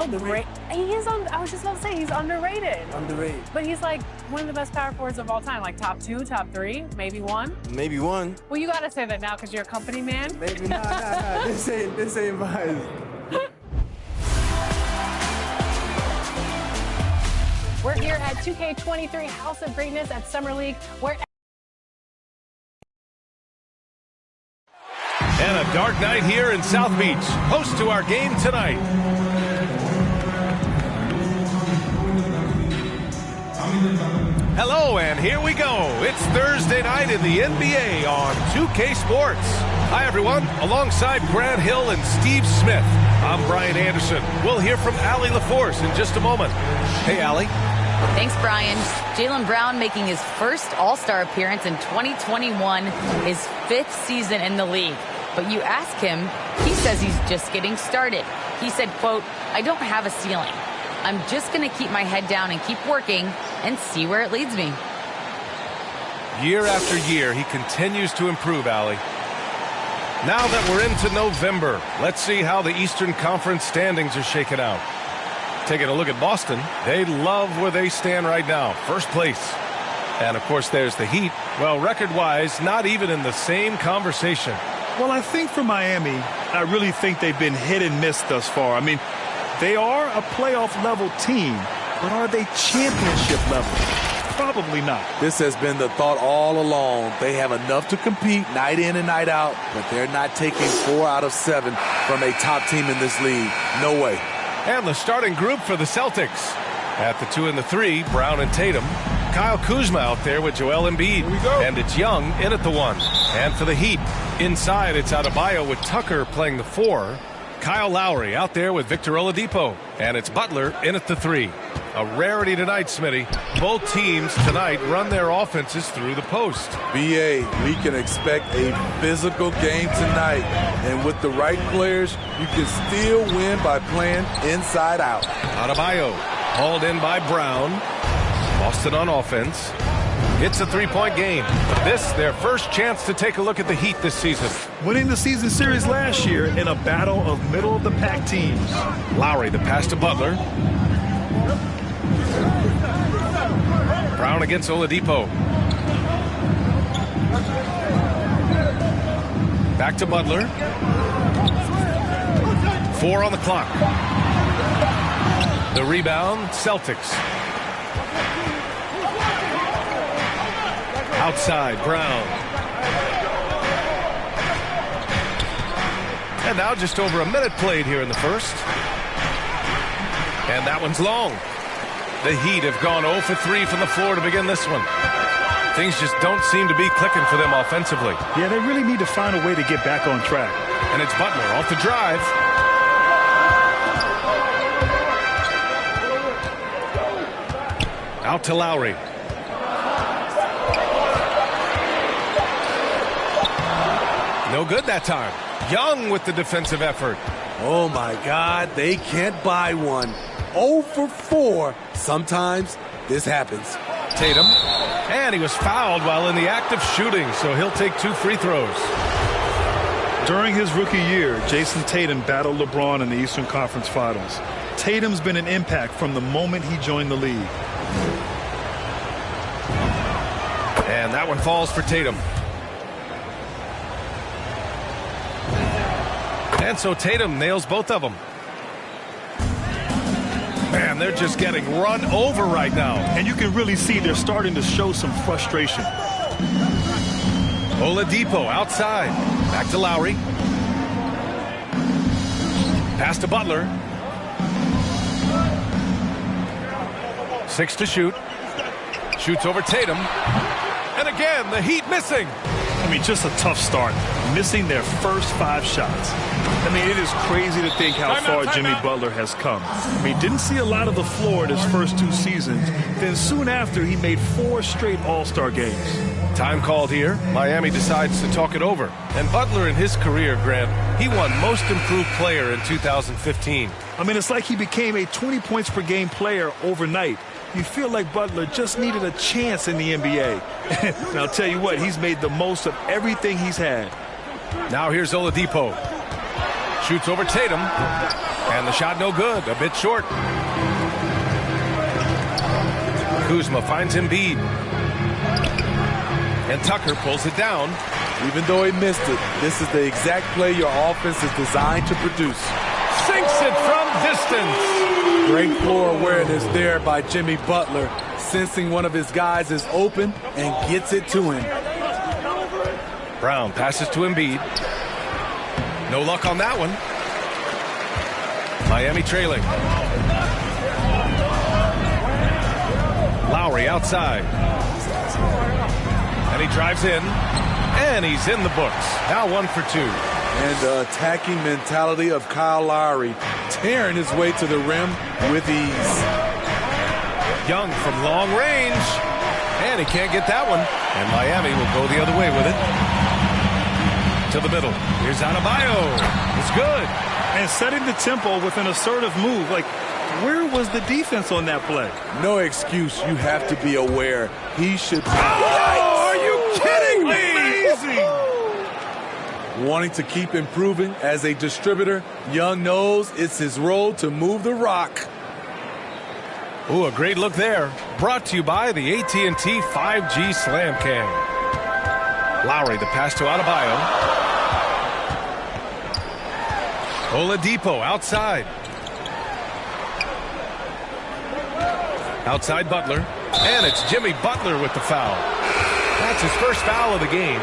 great. He is on. I was just about to say he's underrated. Underrated. But he's like one of the best power forwards of all time. Like top 2, top 3, maybe 1. Maybe 1. Well, you gotta say that now because you're a company man. Maybe nah. This ain't mine. We're here at 2K23 House of Greatness at Summer League, where. And a dark night here in South Beach. Host to our game tonight. Hello, and here we go. It's Thursday night in the NBA on 2K Sports. Hi, everyone. Alongside Grant Hill and Steve Smith, I'm Brian Anderson. We'll hear from Allie LaForce in just a moment. Hey, Allie. Thanks, Brian. Jaylen Brown making his first All-Star appearance in 2021, his 5th season in the league. But you ask him, he says he's just getting started. He said, quote, "I don't have a ceiling. I'm just going to keep my head down and keep working and see where it leads me." Year after year, he continues to improve, Allie. Now that we're into November, let's see how the Eastern Conference standings are shaking out. Taking a look at Boston, they love where they stand right now, first place. And, of course, there's the Heat. Well, record-wise, not even in the same conversation. Well, I think for Miami, I really think they've been hit and miss thus far. I mean, they are a playoff-level team, but are they championship level? Probably not. This has been the thought all along. They have enough to compete night in and night out, but they're not taking 4 out of 7 from a top team in this league. No way. And the starting group for the Celtics. At the 2 and the 3, Brown and Tatum. Kyle Kuzma out there with Joel Embiid. And it's Young in at the 1. And for the Heat, inside it's Adebayo with Tucker playing the 4. Kyle Lowry out there with Victor Oladipo. And it's Butler in at the 3. A rarity tonight, Smitty. Both teams tonight run their offenses through the post. BA, we can expect a physical game tonight. And with the right players, you can still win by playing inside out. Adebayo hauled in by Brown. Boston on offense. It's a 3-point game. This, their first chance to take a look at the Heat this season. Winning the season series last year in a battle of middle-of-the-pack teams. Lowry, the pass to Butler. Brown against Oladipo. Back to Butler. 4 on the clock. The rebound, Celtics. Outside, Brown. And now just over a minute played here in the first. And that one's long. The Heat have gone 0 for 3 from the floor to begin this one. Things just don't seem to be clicking for them offensively. Yeah, they really need to find a way to get back on track. And it's Butler off the drive. Out to Lowry. No good that time. Young with the defensive effort. Oh, my God, they can't buy one. 0 for 4. Sometimes this happens. Tatum. And he was fouled while in the act of shooting, so he'll take 2 free throws. During his rookie year, Jason Tatum battled LeBron in the Eastern Conference Finals. Tatum's been an impact from the moment he joined the league. And that one falls for Tatum. And so Tatum nails both of them. Man, they're just getting run over right now. And you can really see they're starting to show some frustration. Oladipo outside. Back to Lowry. Pass to Butler. 6 to shoot. Shoots over Tatum. And again, the Heat missing. I mean, just a tough start. Missing their first 5 shots. I mean, it is crazy to think how far Jimmy Butler has come. I mean, didn't see a lot of the floor in his first 2 seasons. Then soon after, he made 4 straight All-Star games. Time called here. Miami decides to talk it over. And Butler in his career, Grant, he won Most Improved Player in 2015. I mean, it's like he became a 20 points per game player overnight. You feel like Butler just needed a chance in the NBA. And I'll tell you what, he's made the most of everything he's had. Now here's Oladipo. Shoots over Tatum. And the shot no good. A bit short. Kuzma finds Embiid. And Tucker pulls it down. Even though he missed it, this is the exact play your offense is designed to produce. Sinks it from distance. Great floor awareness there by Jimmy Butler, sensing one of his guys is open and gets it to him. Brown passes to Embiid. No luck on that one. Miami trailing. Lowry outside. And he drives in. And he's in the books. Now 1 for 2. And the attacking mentality of Kyle Lowry, tearing his way to the rim with ease. Young from long range. And he can't get that one. And Miami will go the other way with it. To the middle. Here's Adebayo. It's good. And setting the tempo with an assertive move. Like, where was the defense on that play? No excuse. You have to be aware. He should be. Oh, are you kidding me? Amazing. Wanting to keep improving as a distributor, Young knows it's his role to move the rock. Ooh, a great look there. Brought to you by the AT&T 5G Slam Cam. Lowry, the pass to Adebayo. Oladipo outside. Outside Butler. And it's Jimmy Butler with the foul. That's his first foul of the game.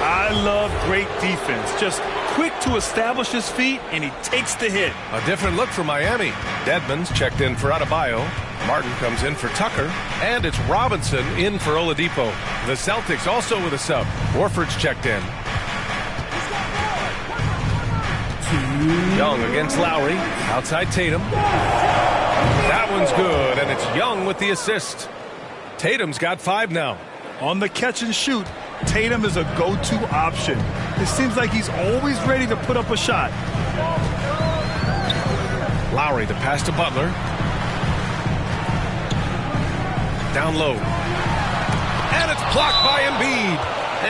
I love great defense. Just quick to establish his feet, and he takes the hit. A different look for Miami. Dedmon's checked in for Adebayo. Martin comes in for Tucker. And it's Robinson in for Oladipo. The Celtics also with a sub. Horford's checked in. Young against Lowry. Outside Tatum. That one's good, and it's Young with the assist. Tatum's got 5 now. On the catch and shoot, Tatum is a go-to option. It seems like he's always ready to put up a shot. Lowry, the pass to Butler. Down low. And it's blocked by Embiid.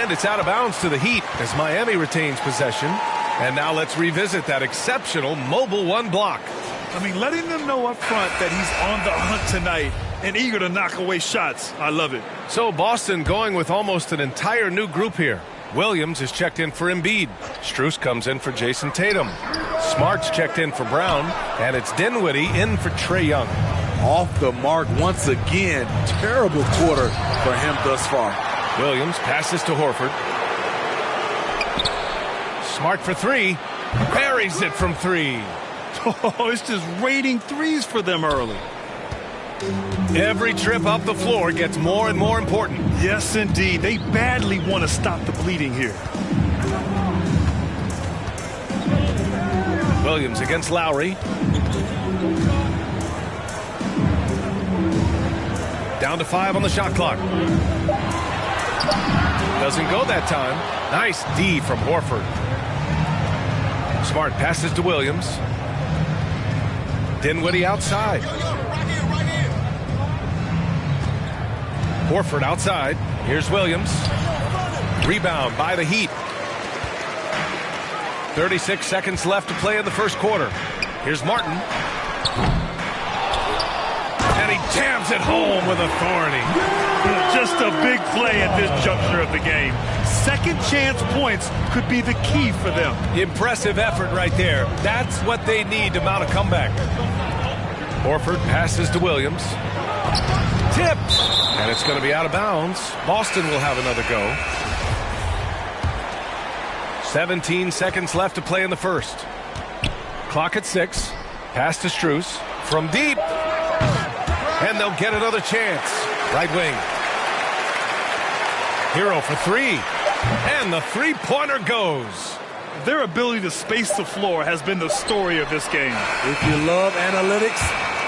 And it's out of bounds to the Heat as Miami retains possession. And now let's revisit that exceptional Mobile One block. I mean, letting them know up front that he's on the hunt tonight and eager to knock away shots. I love it. So Boston going with almost an entire new group here. Williams is checked in for Embiid. Strus comes in for Jason Tatum. Smart's checked in for Brown. And it's Dinwiddie in for Trae Young. Off the mark once again. Terrible quarter for him thus far. Williams passes to Horford. Smart for 3. Buries it from 3. Oh, it's just raining threes for them early. Every trip up the floor gets more and more important. Yes, indeed. They badly want to stop the bleeding here. Williams against Lowry. Down to 5 on the shot clock. Doesn't go that time. Nice D from Horford. Smart passes to Williams. Dinwiddie outside. Horford outside. Here's Williams. Rebound by the Heat. 36 seconds left to play in the first quarter. Here's Martin. And he jams it home with authority. Just a big play at this juncture of the game. Second chance points could be the key for them. Impressive effort right there. That's what they need to mount a comeback. Horford passes to Williams. Tipped. And it's going to be out of bounds. Boston will have another go. 17 seconds left to play in the first. Clock at 6. Pass to Strus. From deep. And they'll get another chance. Right wing. Hero for 3. And the three-pointer goes. Their ability to space the floor has been the story of this game. If you love analytics,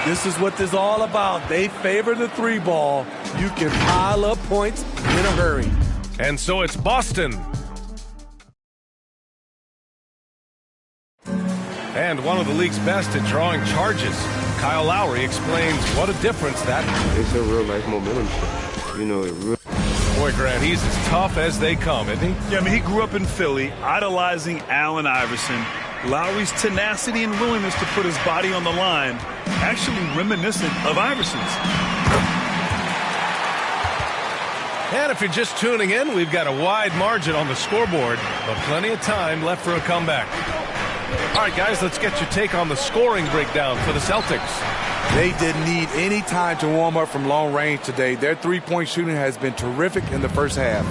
this is what this is all about. They favor the 3 ball. You can pile up points in a hurry. And so it's Boston. And one of the league's best at drawing charges. Kyle Lowry explains what a difference that. It's a real life momentum shift. You know, it really. Boy, Grant, he's as tough as they come, isn't he? Yeah, I mean, he grew up in Philly, idolizing Allen Iverson. Lowry's tenacity and willingness to put his body on the line, actually reminiscent of Iverson's. And if you're just tuning in, we've got a wide margin on the scoreboard, but plenty of time left for a comeback. All right, guys, let's get your take on the scoring breakdown for the Celtics. They didn't need any time to warm up from long range today. Their three-point shooting has been terrific in the first half.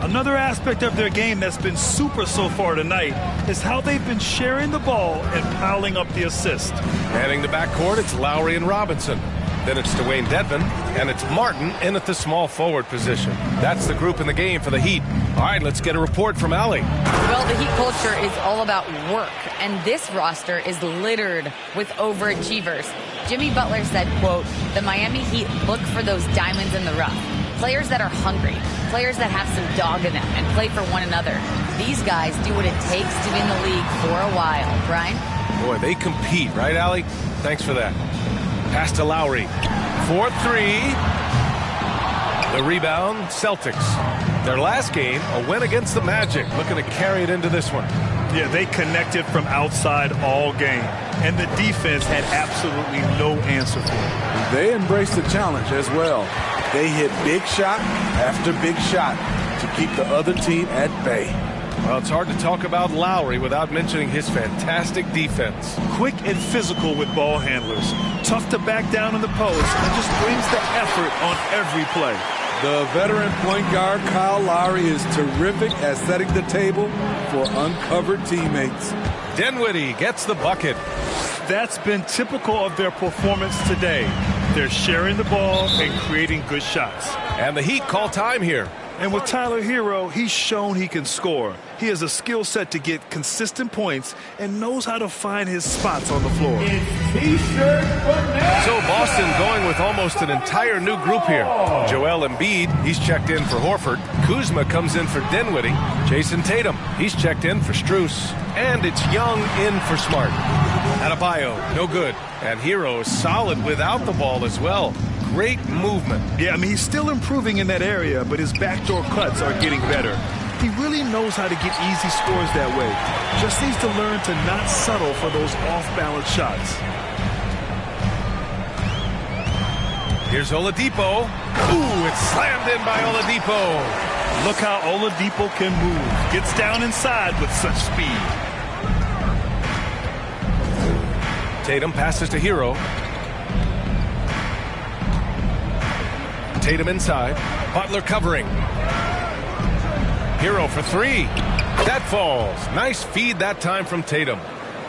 Another aspect of their game that's been super so far tonight is how they've been sharing the ball and piling up the assists. Heading the backcourt, it's Lowry and Robinson. Then it's Dwayne Dedmon, and it's Martin in at the small forward position. That's the group in the game for the Heat. All right, let's get a report from Allie. Well, the Heat culture is all about work, and this roster is littered with overachievers. Jimmy Butler said, quote, "The Miami Heat look for those diamonds in the rough. Players that are hungry, players that have some dog in them and play for one another. These guys do what it takes to be in the league for a while." Brian? Boy, they compete, right, Allie? Thanks for that. Pass to Lowry. 4-3. The rebound, Celtics. Their last game, a win against the Magic. Looking to carry it into this one. Yeah, they connected from outside all game, and the defense had absolutely no answer for it. They embraced the challenge as well. They hit big shot after big shot to keep the other team at bay. Well, it's hard to talk about Lowry without mentioning his fantastic defense. Quick and physical with ball handlers. Tough to back down in the post, and just brings the effort on every play. The veteran point guard Kyle Lowry is terrific at setting the table for uncovered teammates. Dinwiddie gets the bucket. That's been typical of their performance today. They're sharing the ball and creating good shots. And the Heat call time here. And with Tyler Hero, he's shown he can score. He has a skill set to get consistent points and knows how to find his spots on the floor. So Boston going with almost an entire new group here. Joel Embiid, he's checked in for Horford. Kuzma comes in for Dinwiddie. Jason Tatum, he's checked in for Strus. And it's Young in for Smart. Adebayo, no good. And Hero is solid without the ball as well. Great movement. Yeah, I mean, he's still improving in that area, but his backdoor cuts are getting better. He really knows how to get easy scores that way. Just needs to learn to not settle for those off-balance shots. Here's Oladipo. Ooh, it's slammed in by Oladipo. Look how Oladipo can move. Gets down inside with such speed. Tatum passes to Hero. Tatum inside. Butler covering. Hero for three. That falls. Nice feed that time from Tatum.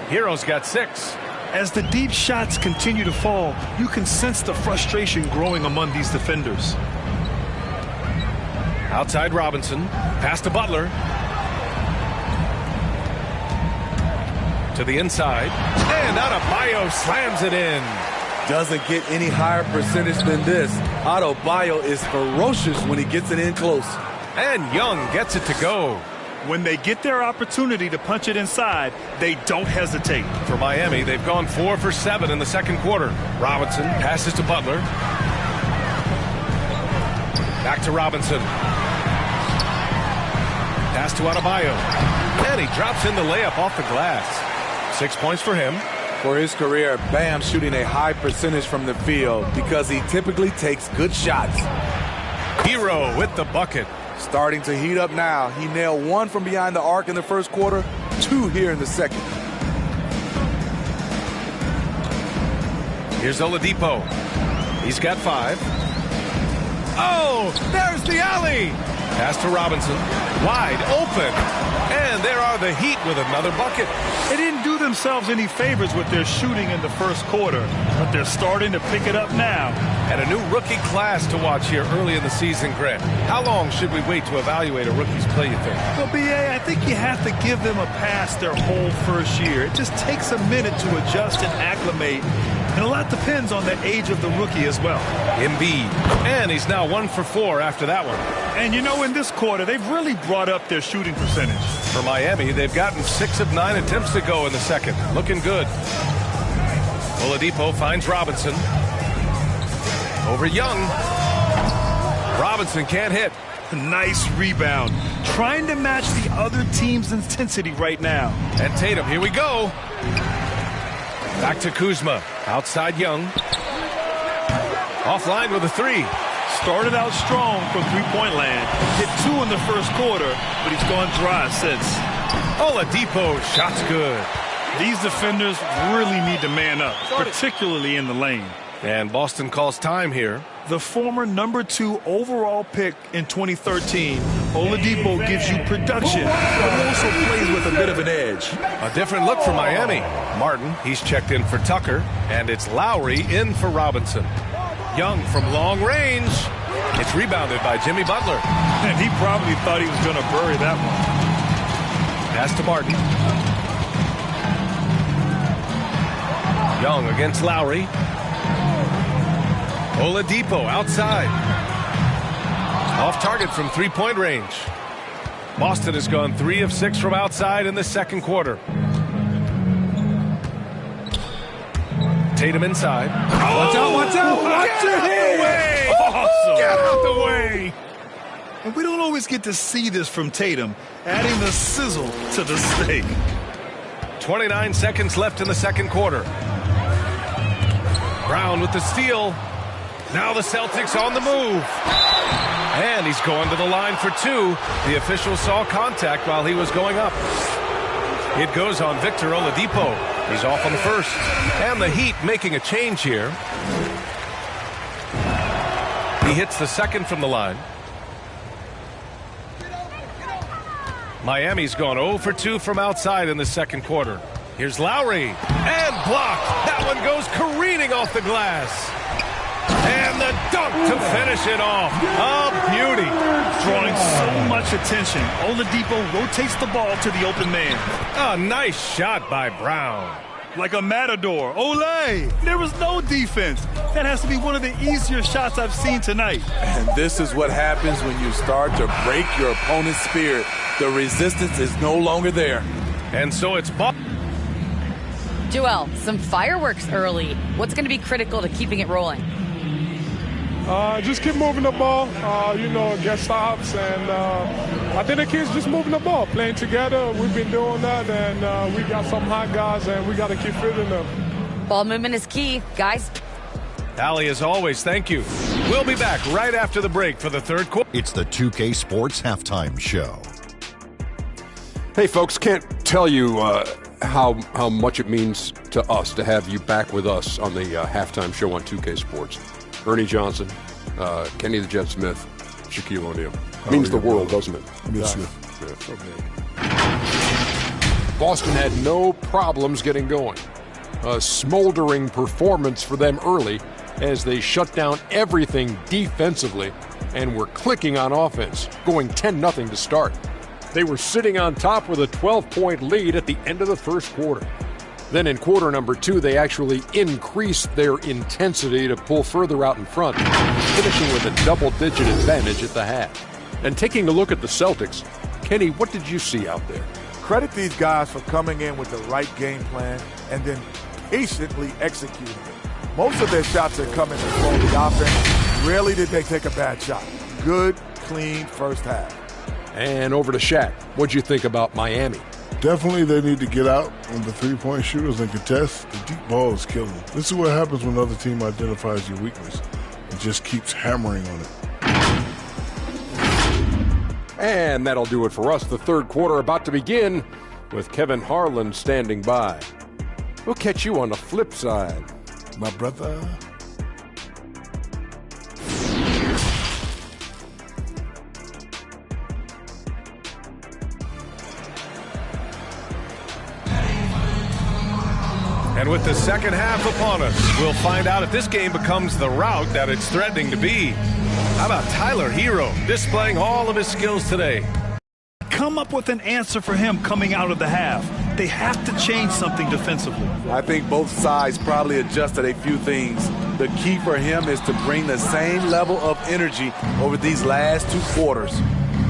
Hero's got 6. As the deep shots continue to fall, you can sense the frustration growing among these defenders. Outside Robinson. Pass to Butler. To the inside. And Adebayo slams it in. Doesn't get any higher percentage than this. Adebayo is ferocious when he gets it in close. And Young gets it to go. When they get their opportunity to punch it inside, they don't hesitate. For Miami, they've gone 4 for 7 in the second quarter. Robinson passes to Butler. Back to Robinson. Pass to Adebayo. And he drops in the layup off the glass. 6 points for him. For his career, Bam shooting a high percentage from the field because he typically takes good shots. Hero with the bucket. Starting to heat up now. He nailed 1 from behind the arc in the first quarter, 2 here in the second. Here's Oladipo. He's got 5. Oh, there's the alley. Pass to Robinson. Wide open. And there are the Heat with another bucket. They didn't do themselves any favors with their shooting in the first quarter, but they're starting to pick it up now. And a new rookie class to watch here early in the season, Grant. How long should we wait to evaluate a rookie's play, you think? Well, B.A., I think you have to give them a pass their whole first year. It just takes a minute to adjust and acclimate, and a lot depends on the age of the rookie as well. Embiid. And he's now 1 for 4 after that one. And you know, in this quarter, they've really brought up their shooting percentage. For Miami, they've gotten 6 of 9 attempts to go in the second. Looking good. Oladipo finds Robinson. Over Young. Robinson can't hit. Nice rebound. Trying to match the other team's intensity right now. And Tatum, here we go. Back to Kuzma. Outside Young. Offline with a three. Started out strong from three-point land. Hit 2 in the first quarter, but he's gone dry since. Oladipo, shot's good. These defenders really need to man up, particularly in the lane. And Boston calls time here. The former #2 overall pick in 2013, Oladipo gives you production, but he also plays with a bit of an edge. A different look for Miami. Martin, he's checked in for Tucker, and it's Lowry in for Robinson. Young from long range. It's rebounded by Jimmy Butler. And he probably thought he was going to bury that one. Pass to Martin. Young against Lowry. Oladipo outside. Off target from three-point range. Boston has gone 3 of 6 from outside in the second quarter. Tatum inside. Watch out, watch out, watch your head. Awesome. Get out the way. And we don't always get to see this from Tatum, adding the sizzle to the steak. 29 seconds left in the second quarter. Brown with the steal. Now the Celtics on the move. And he's going to the line for 2. The official saw contact while he was going up. It goes on Victor Oladipo. He's off on the first. And the Heat making a change here. He hits the second from the line. Miami's gone 0 for 2 from outside in the second quarter. Here's Lowry. And blocked. That one goes careening off the glass. And the dunk to finish it off. A beauty. Drawing so much attention. Oladipo rotates the ball to the open man. A nice shot by Brown. Like a matador. Olay! There was no defense. That has to be one of the easier shots I've seen tonight. And this is what happens when you start to break your opponent's spirit. The resistance is no longer there. And so it's Joel, some fireworks early. What's going to be critical to keeping it rolling? Just keep moving the ball, get stops, and I think the kids just moving the ball, playing together. We've been doing that, and we got some hot guys, and we got to keep fitting them. Ball movement is key, guys. Allie, as always, thank you. We'll be back right after the break for the third quarter. It's the 2K Sports Halftime Show. Hey, folks, can't tell you how much it means to us to have you back with us on the halftime show on 2K Sports. Ernie Johnson, Kenny the Jet Smith, Shaquille O'Neal. Means the world, doesn't it? Yes, yeah. So Boston had no problems getting going. A smoldering performance for them early as they shut down everything defensively and were clicking on offense, going 10-0 to start. They were sitting on top with a 12-point lead at the end of the first quarter. Then in quarter number 2, they actually increased their intensity to pull further out in front, finishing with a double-digit advantage at the half. And taking a look at the Celtics, Kenny, what did you see out there? Credit these guys for coming in with the right game plan and then patiently executing it. Most of their shots are coming to slow the offense. Rarely did they take a bad shot. Good, clean first half. And over to Shaq. What'd you think about Miami? Definitely they need to get out on the three-point shooters and contest. The deep ball is killing. This is what happens when another team identifies your weakness and just keeps hammering on it. And that'll do it for us. The third quarter about to begin with Kevin Harlan standing by. We'll catch you on the flip side, my brother. And with the second half upon us, we'll find out if this game becomes the rout that it's threatening to be. How about Tyler Hero displaying all of his skills today? Come up with an answer for him coming out of the half. They have to change something defensively. I think both sides probably adjusted a few things. The key for him is to bring the same level of energy over these last 2 quarters.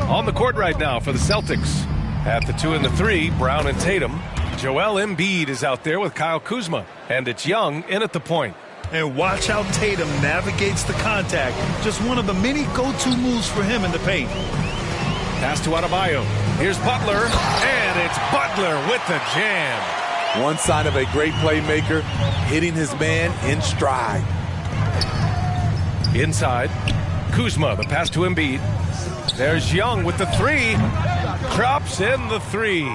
On the court right now for the Celtics. At the 2 and the 3, Brown and Tatum. Joel Embiid is out there with Kyle Kuzma. And it's Young in at the point. And watch how Tatum navigates the contact. Just one of the many go-to moves for him in the paint. Pass to Adebayo. Here's Butler, and it's Butler with the jam. One sign of a great playmaker, hitting his man in stride. Inside, Kuzma, the pass to Embiid. There's Young with the three. Drops in the three.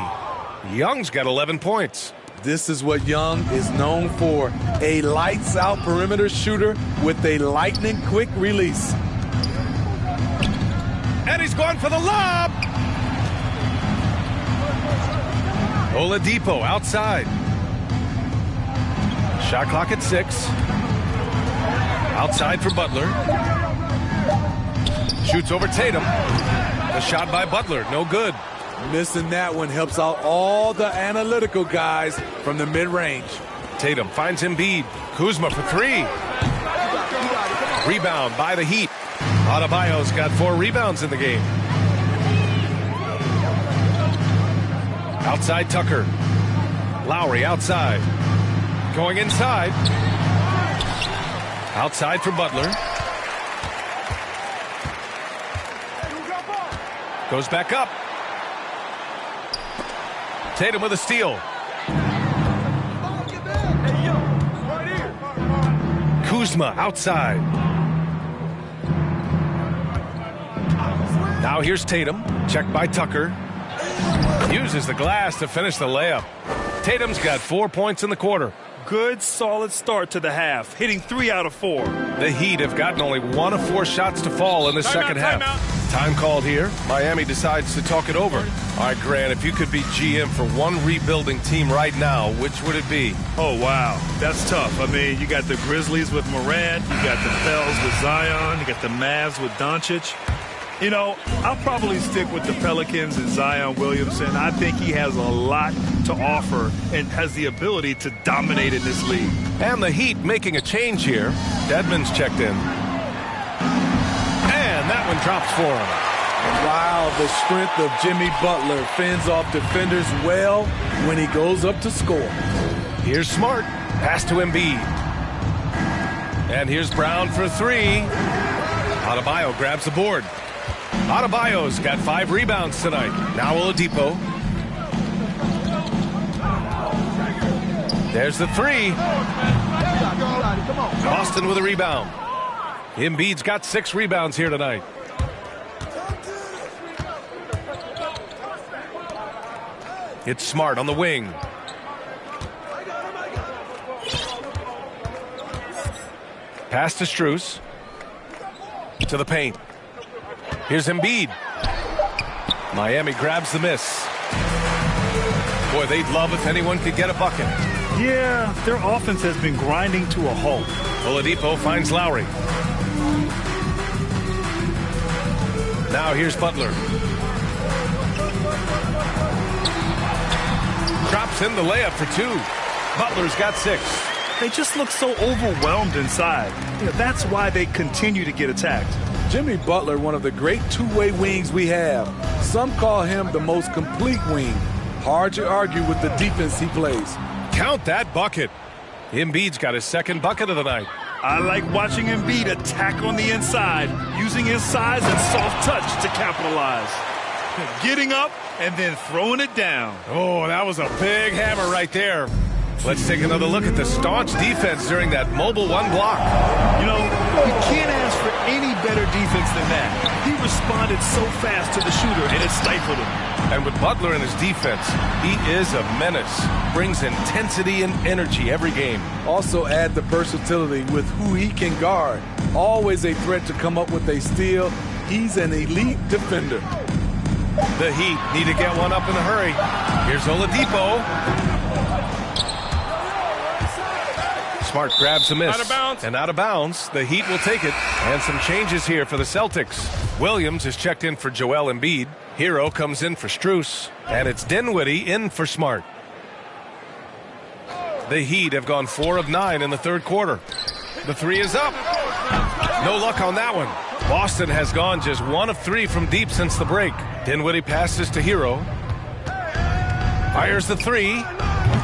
Young's got 11 points. This is what Young is known for, a lights-out perimeter shooter with a lightning-quick release. And he's going for the lob. Oladipo outside. Shot clock at 6. Outside for Butler. Shoots over Tatum. The shot by Butler, no good. Missing that one helps out all the analytical guys from the mid-range. Tatum finds Embiid. Kuzma for 3. Rebound by the Heat. Adebayo's got 4 rebounds in the game. Outside Tucker. Lowry outside. Going inside. Outside for Butler. Goes back up. Tatum with a steal. Kuzma outside. Now here's Tatum. Checked by Tucker. Uses the glass to finish the layup. Tatum's got 4 points in the quarter. Good, solid start to the half, hitting 3 out of 4. The Heat have gotten only 1 of 4 shots to fall in the second half. Time called here. Miami decides to talk it over. All right, Grant, if you could be GM for one rebuilding team right now, which would it be? Oh, wow. That's tough. I mean, you got the Grizzlies with Morant. You got the Pels with Zion. You got the Mavs with Doncic. You know, I'll probably stick with the Pelicans and Zion Williamson. I think he has a lot to offer and has the ability to dominate in this league. And the Heat making a change here. Dedmon's checked in. And that one drops for him. Wow, the strength of Jimmy Butler fends off defenders well when he goes up to score. Here's Smart. Pass to Embiid. And here's Brown for 3. Adebayo grabs the board. Adebayo's got 5 rebounds tonight. Now Oladipo. There's the 3. Boston with a rebound. Embiid's got 6 rebounds here tonight. It's Smart on the wing. Pass to Strus. To the paint. Here's Embiid. Miami grabs the miss. Boy, they'd love if anyone could get a bucket. Yeah, their offense has been grinding to a halt. Oladipo finds Lowry. Now here's Butler. Drops in the layup for 2. Butler's got 6. They just look so overwhelmed inside. You know, that's why they continue to get attacked. Jimmy Butler, one of the great two-way wings we have. Some call him the most complete wing. Hard to argue with the defense he plays. Count that bucket. Embiid's got his 2nd bucket of the night. I like watching Embiid attack on the inside, using his size and soft touch to capitalize. Getting up and then throwing it down. Oh, that was a big hammer right there. Let's take another look at the staunch defense during that mobile 1 block. You know, you can't ask for any better defense than that. He responded so fast to the shooter, and it stifled him. And with Butler in his defense, he is a menace. Brings intensity and energy every game. Also add the versatility with who he can guard. Always a threat to come up with a steal. He's an elite defender. The Heat need to get one up in a hurry. Here's Oladipo. Smart grabs a miss. Out of bounds. And out of bounds. The Heat will take it. And some changes here for the Celtics. Williams is checked in for Joel Embiid. Hero comes in for Strus. And it's Dinwiddie in for Smart. The Heat have gone 4 of 9 in the 3rd quarter. The 3 is up. No luck on that one. Boston has gone just 1 of 3 from deep since the break. Dinwiddie passes to Hero. Fires the 3.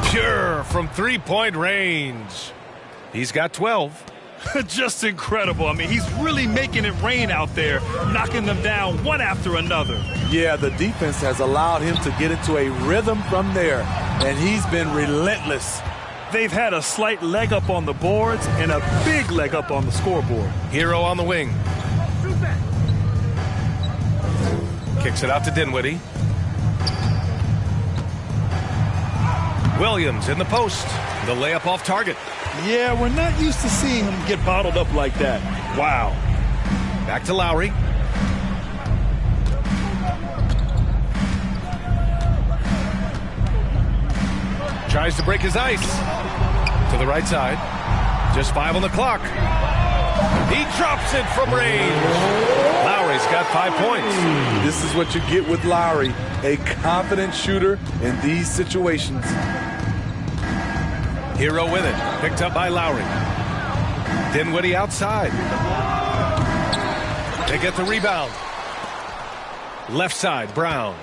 Pure from 3-point range. He's got 12. Just incredible. I mean, he's really making it rain out there, knocking them down one after another. Yeah, the defense has allowed him to get into a rhythm from there, and he's been relentless. They've had a slight leg up on the boards and a big leg up on the scoreboard. Hero on the wing. Kicks it out to Dinwiddie. Williams in the post. The layup off target. Yeah, we're not used to seeing him get bottled up like that. Wow. Back to Lowry. Tries to break his ice. To the right side. Just 5 on the clock. He drops it from range. Lowry's got 5 points. This is what you get with Lowry, a confident shooter in these situations. Hero with it. Picked up by Lowry. Dinwiddie outside. They get the rebound. Left side, Brown.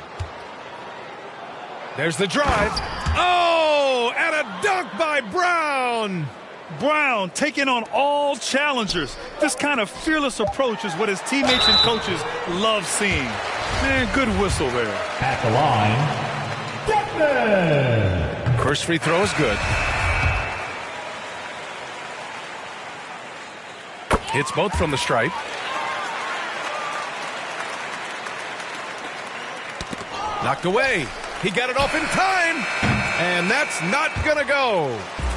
There's the drive. Oh, and a dunk by Brown. Brown taking on all challengers. This kind of fearless approach is what his teammates and coaches love seeing. Man, good whistle there. At the line, Beckman. First free throw is good. Hits both from the stripe. Knocked away. He got it off in time. And that's not going to go.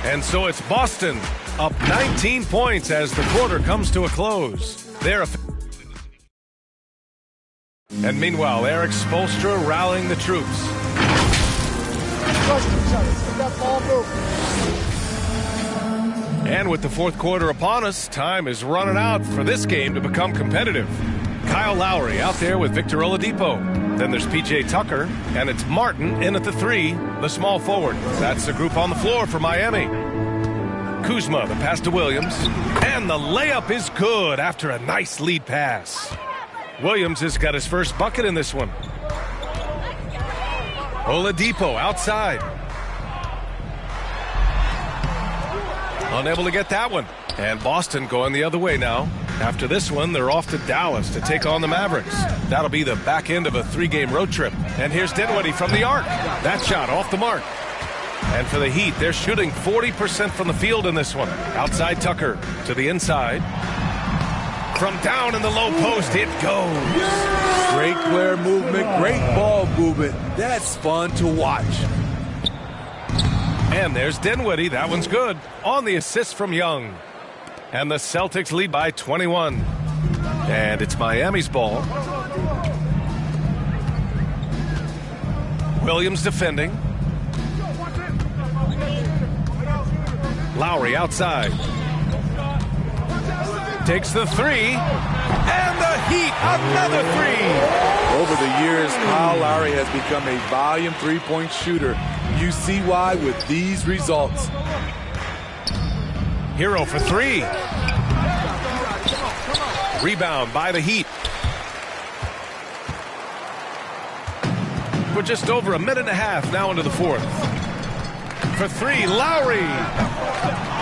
And so it's Boston up 19 points as the quarter comes to a close. And meanwhile, Eric Spoelstra rallying the troops. And with the fourth quarter upon us, time is running out for this game to become competitive. Kyle Lowry out there with Victor Oladipo. Then there's P.J. Tucker, and it's Martin in at the 3, the small forward. That's the group on the floor for Miami. Kuzma, the pass to Williams, and the layup is good after a nice lead pass. Williams has got his first bucket in this one. Oladipo outside. Unable to get that one. And Boston going the other way now. After this one, they're off to Dallas to take on the Mavericks. That'll be the back end of a 3-game road trip. And here's Dinwiddie from the arc. That shot off the mark. And for the Heat, they're shooting 40% from the field in this one. Outside Tucker to the inside. From down in the low post, it goes. Great player movement, great ball movement. That's fun to watch. And there's Dinwiddie. That one's good. On the assist from Young. And the Celtics lead by 21. And it's Miami's ball. Williams defending. Lowry outside. Takes the 3. And the Heat, another 3. Over the years, Kyle Lowry has become a volume three-point shooter. You see why with these results. Hero for 3. Rebound by the Heat. We're just over a minute and a half now into the fourth. For 3, Lowry.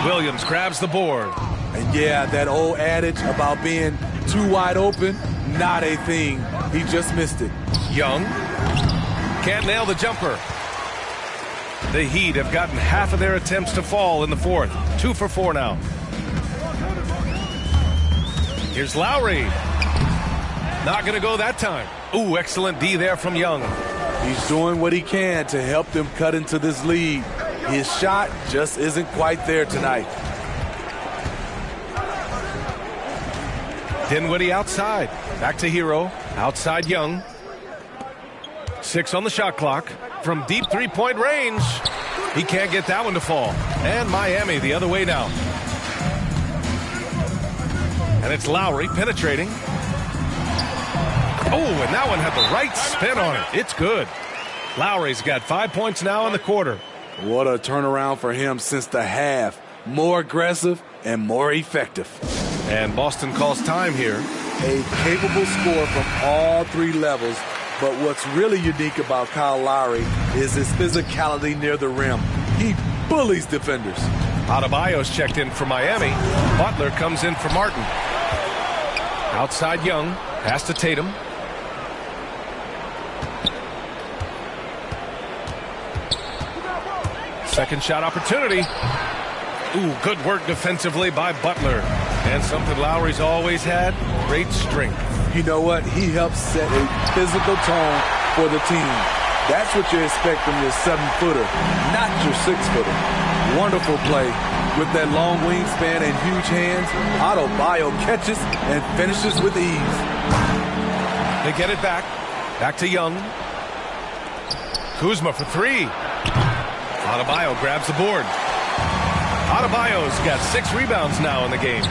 Williams grabs the board. And yeah, that old adage about being too wide open, not a thing. He just missed it. Young can't nail the jumper. The Heat have gotten half of their attempts to fall in the fourth. 2 for 4 now. Here's Lowry. Not going to go that time. Ooh, excellent D there from Young. He's doing what he can to help them cut into this lead. His shot just isn't quite there tonight. Dinwiddie outside. Back to Hero. Outside Young. 6 on the shot clock. From deep three-point range. He can't get that one to fall. And Miami the other way now. And it's Lowry penetrating. Oh, and that one had the right spin on it. It's good. Lowry's got 5 points now in the quarter. What a turnaround for him since the half. More aggressive and more effective. And Boston calls time here. A capable scorer from all 3 levels. But what's really unique about Kyle Lowry is his physicality near the rim. He bullies defenders. Adebayo's checked in for Miami. Butler comes in for Martin. Outside Young. Pass to Tatum. Second shot opportunity. Ooh, good work defensively by Butler. And something Lowry's always had, great strength. You know what? He helps set a physical tone for the team. That's what you expect from your 7-footer, not your 6-footer. Wonderful play. With that long wingspan and huge hands, Adebayo catches and finishes with ease. They get it back. Back to Young. Kuzma for 3. Adebayo grabs the board. Adebayo's got 6 rebounds now in the game.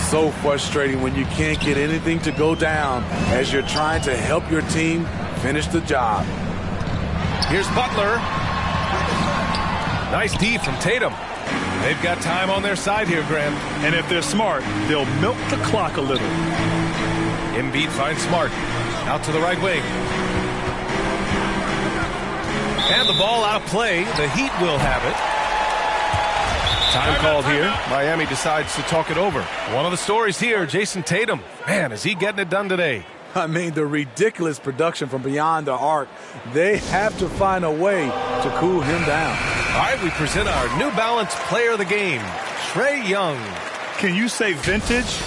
So frustrating when you can't get anything to go down as you're trying to help your team finish the job. Here's Butler. Nice D from Tatum. They've got time on their side here, Graham. And if they're smart, they'll milk the clock a little. Embiid finds Smart. Out to the right wing. And the ball out of play. The Heat will have it. Time called here. Miami decides to talk it over. One of the stories here, Jason Tatum. Man, is he getting it done today? I mean, the ridiculous production from beyond the arc. They have to find a way to cool him down. All right, we present our New Balance Player of the Game, Trae Young. Can you say vintage?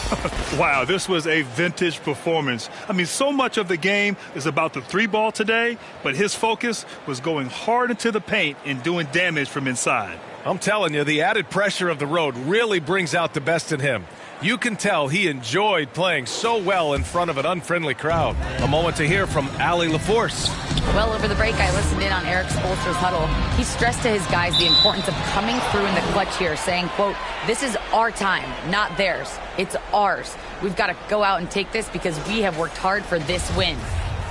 Wow, this was a vintage performance. I mean, so much of the game is about the 3-ball today, but his focus was going hard into the paint and doing damage from inside. I'm telling you, the added pressure of the road really brings out the best in him. You can tell he enjoyed playing so well in front of an unfriendly crowd. A moment to hear from Allie LaForce. Well, over the break, I listened in on Eric Spoelstra's huddle. He stressed to his guys the importance of coming through in the clutch here, saying, quote, "This is our time, not theirs. It's ours. We've got to go out and take this because we have worked hard for this win.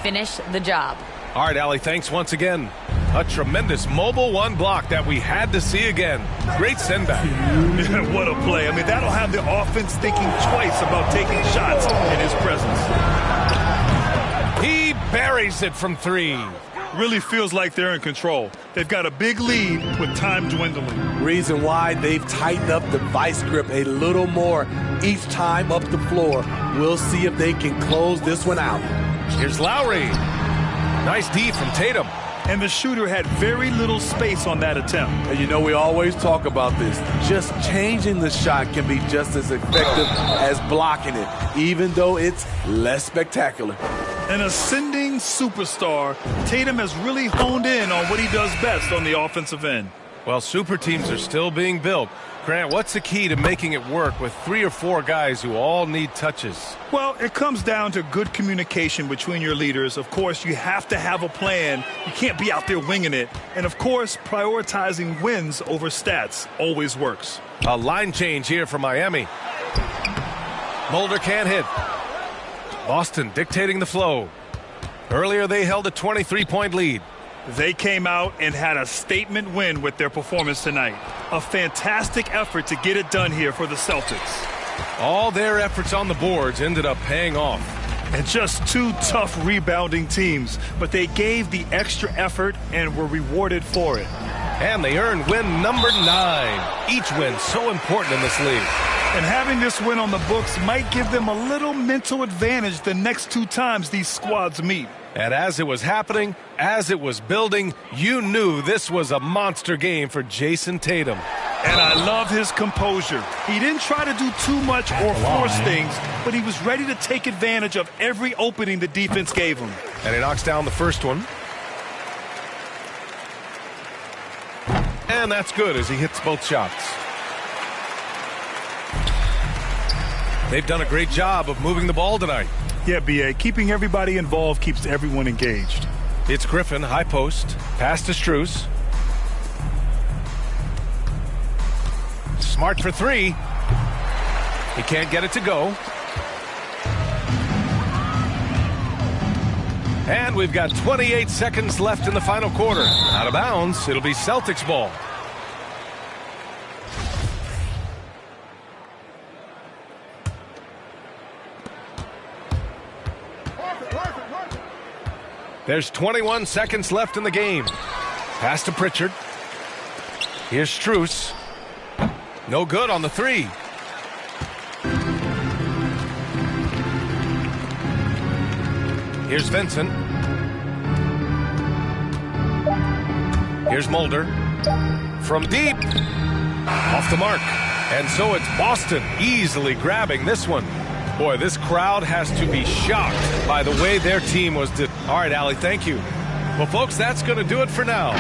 Finish the job." All right, Allie, thanks once again. A tremendous mobile 1 block that we had to see again. Great send-back. What a play. I mean, that'll have the offense thinking twice about taking shots in his presence. He buries it from 3. Really feels like they're in control. They've got a big lead with time dwindling. Reason why they've tightened up the vice grip a little more each time up the floor. We'll see if they can close this one out. Here's Lowry. Nice D from Tatum. And the shooter had very little space on that attempt. And you know, we always talk about this. Just changing the shot can be just as effective as blocking it, even though it's less spectacular. An ascending superstar, Tatum has really honed in on what he does best on the offensive end. Well, super teams are still being built. Grant, what's the key to making it work with 3 or 4 guys who all need touches? Well, it comes down to good communication between your leaders. Of course, you have to have a plan. You can't be out there winging it. And, of course, prioritizing wins over stats always works. A line change here for Miami. Mulder can't hit. Boston dictating the flow. Earlier, they held a 23-point lead. They came out and had a statement win with their performance tonight. A fantastic effort to get it done here for the Celtics. All their efforts on the boards ended up paying off. And just 2 tough rebounding teams, but they gave the extra effort and were rewarded for it. And they earned win number 9. Each win so important in this league. And having this win on the books might give them a little mental advantage the next 2 times these squads meet. And as it was happening, as it was building, you knew this was a monster game for Jason Tatum. And I love his composure. He didn't try to do too much or force things, but he was ready to take advantage of every opening the defense gave him. And he knocks down the first one. And that's good as he hits both shots. They've done a great job of moving the ball tonight. Yeah, B.A., keeping everybody involved keeps everyone engaged. It's Griffin, high post, pass to Strus. Smart for 3. He can't get it to go. And we've got 28 seconds left in the final quarter. Out of bounds, it'll be Celtics ball. There's 21 seconds left in the game. Pass to Pritchard. Here's Strus. No good on the three. Here's Vincent. Here's Mulder. From deep. Off the mark. And so it's Boston easily grabbing this one. Boy, this crowd has to be shocked by the way their team was. All right, Allie, thank you. Well, folks, that's going to do it for now.